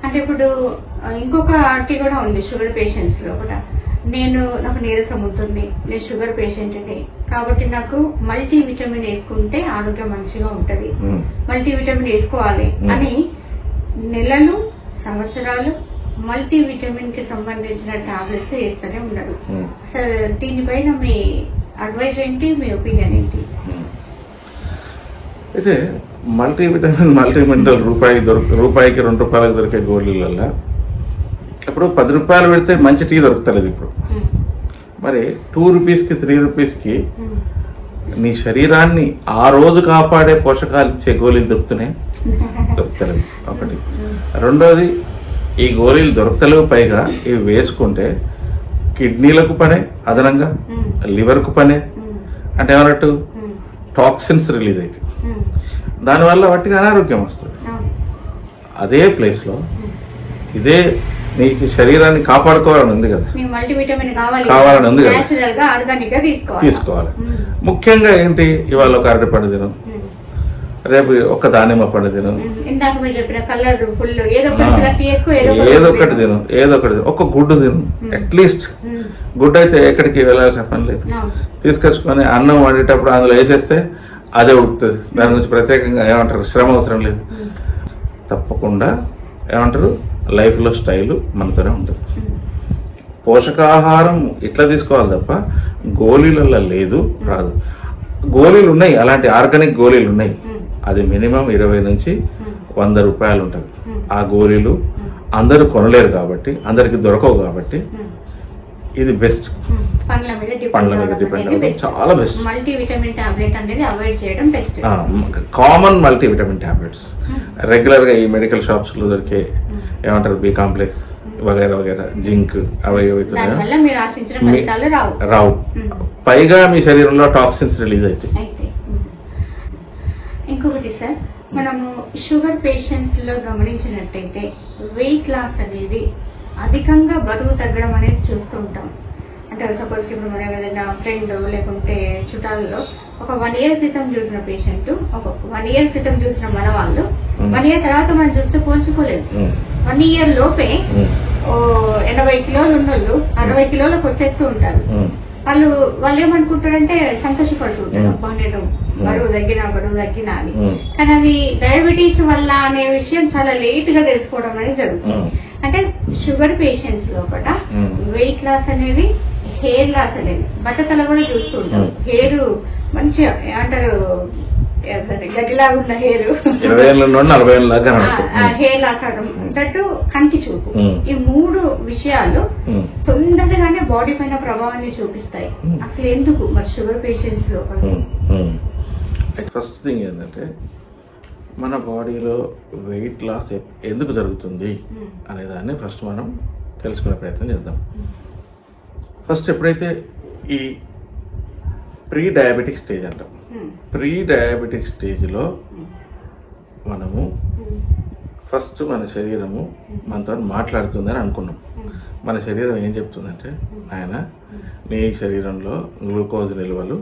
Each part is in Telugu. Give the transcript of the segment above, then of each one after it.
అంటే ఇప్పుడు ఇంకొకటి కూడా ఉంది షుగర్ పేషెంట్స్ లో కూడా. నాకు నీరసం ఉంటుంది, నేను షుగర్ పేషెంట్ని కాబట్టి నాకు మల్టీ విటమిన్ వేసుకుంటే ఆరోగ్యం మంచిగా ఉంటది, మల్టీ విటమిన్ వేసుకోవాలి అని నెలలు సంవత్సరాలు మల్టీ విటమిన్ కి సంబంధించిన టాబ్లెట్స్ వేస్తూనే ఉన్నారు. అసలు దీనిపైన మీ అడ్వైజ్ ఏంటి, మీ ఒపీనియన్ ఏంటి? అయితే మల్టీవిటమిన్ మల్టీమినరల్ రూపాయికి 2 రూపాయలకు దొరికే గోళీలలో ఇప్పుడు 10 రూపాయలు పెడితే మంచి టీ దొరుకుతలేదు ఇప్పుడు. మరి 2 రూపీస్కి 3 రూపీస్కి నీ శరీరాన్ని ఆ రోజు కాపాడే పోషకాలు ఇచ్చే గోళీలు దొరుకుతలేవు. ఒకటి. రెండోది, ఈ గోళీలు దొరుకుతలేవు, పైగా ఇవి వేసుకుంటే కిడ్నీలకు పనే, అదనంగా లివర్కు పనే, అంటే ఏమన్నట్టు టాక్సిన్స్ రిలీజ్ అవుతాయి, దానివల్ల వాటికి అనారోగ్యం వస్తుంది. అదే ప్లేస్లో ఇదే నీకు శరీరాన్ని కాపాడుకోవాలని ఉంది కదా, కావాలని ఉంది కదా, తీసుకోవాలి. ముఖ్యంగా ఏంటి, ఇవాళ ఒక అరటి పండు తిను, రేపు ఒక దానిమ్మ పండు తిను, ఏదో ఒకటి తిను, ఒక గుడ్డు తిను. అట్లీస్ట్ గుడ్డు అయితే ఎక్కడికి వెళ్ళాల్సిన పని లేదు, తీసుకొచ్చుకొని అన్నం వండేటప్పుడు అందులో వేసేస్తే అదే ఉడుకుతుంది. దాని గురించి ప్రత్యేకంగా ఏమంటారు, శ్రమ అవసరం లేదు. తప్పకుండా ఏమంటారు, లైఫ్లో స్టైలు మనతోనే ఉంటుంది. పోషకాహారం ఇట్లా తీసుకోవాలి తప్ప గోళీలలో లేదు, రాదు. గోళీలు ఉన్నాయి, అలాంటి ఆర్గానిక్ గోళీలు ఉన్నాయి, అది మినిమం 20 నుంచి 100 రూపాయలు ఉంటుంది. ఆ గోళీలు అందరూ కొనలేరు కాబట్టి, అందరికి దొరకవు కాబట్టి ఇది బెస్ట్. పండ్ల మీద డిపెండ్, చాలా బెస్ట్. మల్టీవిటమిన్ టాబ్లెట్ అనేది అవాయిడ్ చేయడం బెస్ట్. కామన్ మల్టీవిటమిన్ టాబ్లెట్స్ రెగ్యులర్గా ఈ మెడికల్ షాప్స్లో దొరికే ఏమంటారు, బి కాంప్లెక్స్ వగైరా వగైరా, జింక్, అవి రావు. పైగా మీ శరీరంలో టాక్సిన్స్ రిలీజ్ అవుతాయి. ఇంకొకటి సార్, మనము షుగర్ పేషెంట్స్ లో గమనించినట్టయితే వెయిట్ లాస్ అనేది అధికంగా బరువు తగ్గడం అనేది చూస్తూ ఉంటాం. అంటే సపోజ్ ఇప్పుడు మనం ఏదైనా ఫ్రెండ్ లేకుంటే చుట్టాలలో ఒక 1 year క్రితం చూసిన పేషెంట్, ఒక 1 year క్రితం చూసిన మన వాళ్ళు 1 year తర్వాత మనం చూస్తే పోల్చుకోలేదు. 1 year లోపే 80 కిలోలు ఉన్నోళ్ళు 60 కిలోలకు వచ్చేస్తూ ఉంటారు. వాళ్ళు ఏమనుకుంటారంటే సంతోషపడుతుంటారు, నేను బరువు తగ్గినా అని. కానీ అది డయాబెటీస్ వల్ల అనే విషయం చాలా లేట్ గా తెలుసుకోవడం అనేది జరుగుతుంది. అంటే షుగర్ పేషెంట్స్ లోపల వెయిట్ లాస్ అనేది, హెయిర్ లాస్ అనేది, బట్టతల కూడా చూస్తూ ఉంటాం. హెయిర్ మంచిగా ఏమంటారు, గడ్డిలాగా ఉన్న హెయిర్, హెయిర్ లాస్ అవడం, దట్టు కంటి చూపు, ఈ 3 విషయాలు తొందరగానే బాడీ పైన ప్రభావాన్ని చూపిస్తాయి. అసలు ఎందుకు మరి షుగర్ పేషెంట్స్ లో? ఫస్ట్ థింగ్ ఏంటంటే, మన బాడీలో వెయిట్ లాస్ ఎందుకు జరుగుతుంది అనే దాన్ని ఫస్ట్ మనం తెలుసుకునే ప్రయత్నం చేద్దాం. ఫస్ట్ ఎప్పుడైతే ఈ ప్రీ డయాబెటిక్ స్టేజ్ అంటాం, ప్రీ డయాబెటిక్ స్టేజ్లో మనము ఫస్ట్ మన శరీరము మనతో మాట్లాడుతుందని అనుకున్నాం. మన శరీరం ఏం చెప్తుందంటే, ఆయన నీ శరీరంలో గ్లూకోజ్ నిల్వలు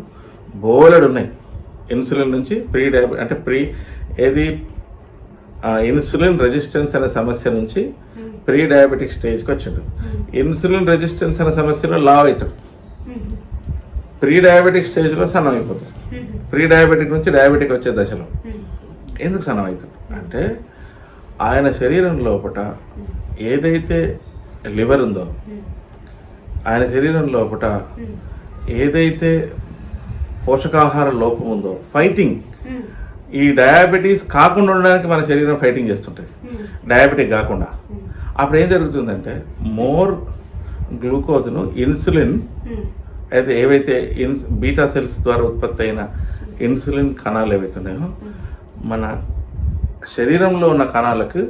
బోలెడు ఉన్నాయి. ఇన్సులిన్ నుంచి ఇన్సులిన్ రెసిస్టెన్స్ అనే సమస్య నుంచి ప్రీ డయాబెటిక్ స్టేజ్కి వచ్చిండు. ఇన్సులిన్ రెసిస్టెన్స్ అనే సమస్యలో లావ్ అవుతాడు, ప్రీ డయాబెటిక్ స్టేజ్లో సన్నం అయిపోతాడు. ప్రీ డయాబెటిక్ నుంచి డయాబెటిక్ వచ్చే దశలో ఎందుకు సన్నం అవుతాడు అంటే, ఆయన శరీరం లోపల ఏదైతే లివర్ ఉందో, ఆయన శరీరం లోపల ఏదైతే పోషకాహార లోపం ఉందో, ఫైటింగ్, ఈ డయాబెటీస్ కాకుండా ఉండడానికి మన శరీరం ఫైటింగ్ చేస్తుంటుంది, డయాబెటిక్ కాకుండా. అప్పుడు ఏం జరుగుతుందంటే, మోర్ గ్లూకోజ్ను ఇన్సులిన్ అయితే ఏవైతే బీటా సెల్స్ ద్వారా ఉత్పత్తి అయిన ఇన్సులిన్ కణాలు ఏవైతే ఉన్నాయో, మన శరీరంలో ఉన్న కణాలకు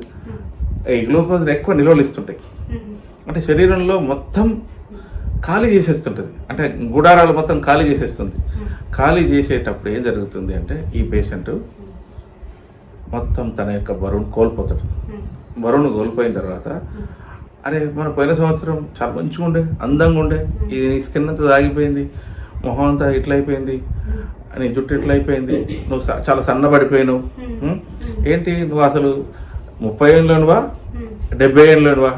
ఈ గ్లూకోజ్ని ఎక్కువ నిల్వలు ఇస్తుంటాయి. అంటే శరీరంలో మొత్తం ఖాళీ చేసేస్తుంటుంది, అంటే గుడారాలు మొత్తం ఖాళీ చేసేస్తుంది. ఖాళీ చేసేటప్పుడు ఏం జరుగుతుంది అంటే, ఈ పేషెంట్ మొత్తం తన యొక్క బరువును కోల్పోతాడు. బరువును కోల్పోయిన తర్వాత, అరే మన పోయిన సంవత్సరం చాలా మంచిగా ఉండే, అందంగా ఉండే, ఇది నీ స్కిన్ అంతా తాగిపోయింది, మొహం అంతా ఇట్లయిపోయింది, నీ జుట్టు ఇట్లయిపోయింది, నువ్వు చాలా సన్నబడిపోయినావు, ఏంటి నువ్వు అసలు 30 ఏళ్ళలోనువా 70 ఏళ్ళలోనువా,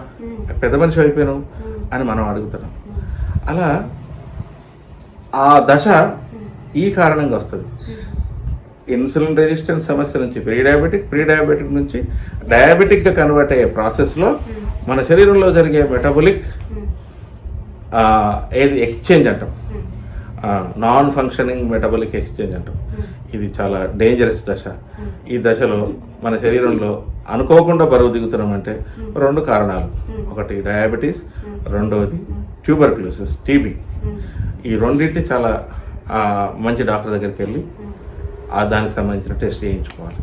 పెద్ద మనిషి అయిపోయినావు అని మనం అడుగుతున్నాం. అలా ఆ దశ ఈ కారణంగా వస్తుంది. ఇన్సులిన్ రెసిస్టెన్స్ సమస్య నుంచి ప్రీ డయాబెటిక్ నుంచి డయాబెటిక్గా కన్వర్ట్ అయ్యే ప్రాసెస్లో మన శరీరంలో జరిగే మెటబొలిక్ ఏది ఎక్స్చేంజ్ అంటాం, నాన్ ఫంక్షనింగ్ మెటబొలిక్ ఎక్స్చేంజ్ అంటాం. ఇది చాలా డేంజరస్ దశ. ఈ దశలో మన శరీరంలో అనుకోకుండా బరువు దిగుతున్నామంటే 2 కారణాలు. ఒకటి డయాబెటీస్, రెండవది ట్యూబర్క్యులోసిస్, టీబీ. ఈ రెండింటిని చాలా మంచి డాక్టర్ దగ్గరికి వెళ్ళి దానికి సంబంధించిన టెస్ట్ చేయించుకోవాలి.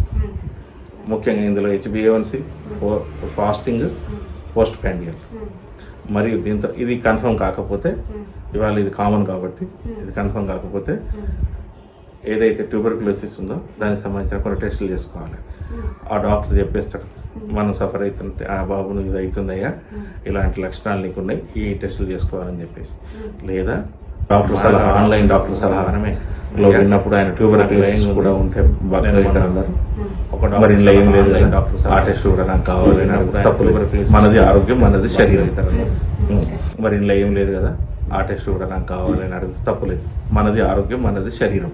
ముఖ్యంగా ఇందులో HbA1c, ఫాస్టింగ్, పోస్ట్ ప్యాండియల్. మరియు దీంతో ఇది కన్ఫర్మ్ కాకపోతే, ఇవాళ ఇది కామన్ కాబట్టి ఇది కన్ఫర్మ్ కాకపోతే ఏదైతే ట్యూబర్క్యులోసిస్ ఉందో దానికి సంబంధించిన కొన్ని టెస్టులు చేసుకోవాలి. ఆ డాక్టర్ చెప్పేస్తాడు, మనం సఫర్ అవుతుంటే ఆ బాబు నువ్వు ఇది అవుతుందయ్యా, ఇలాంటి లక్షణాలు నీకు ఉన్నాయి, ఈ టెస్టులు చేసుకోవాలని చెప్పేసి. లేదా డాక్టర్ సలహా, ఆన్లైన్ డాక్టర్ సలహా మనమే విన్నప్పుడు ఆయన ట్యూబర్క్యులోసిస్ కూడా ఉంటే ఒక మరి ఇంట్లో ఏం లేదు ఆన్లైన్ డాక్టర్ ఆ టెస్ట్ కూడా నాకు కావాలి, తప్పులేదు, మనది ఆరోగ్యం మనది శరీరం. మరి ఇంట్లో ఏం లేదు కదా, ఆ టెస్ట్ కూడా నాకు కావాలని అడిగితే తప్పులేదు, మనది ఆరోగ్యం మనది శరీరం.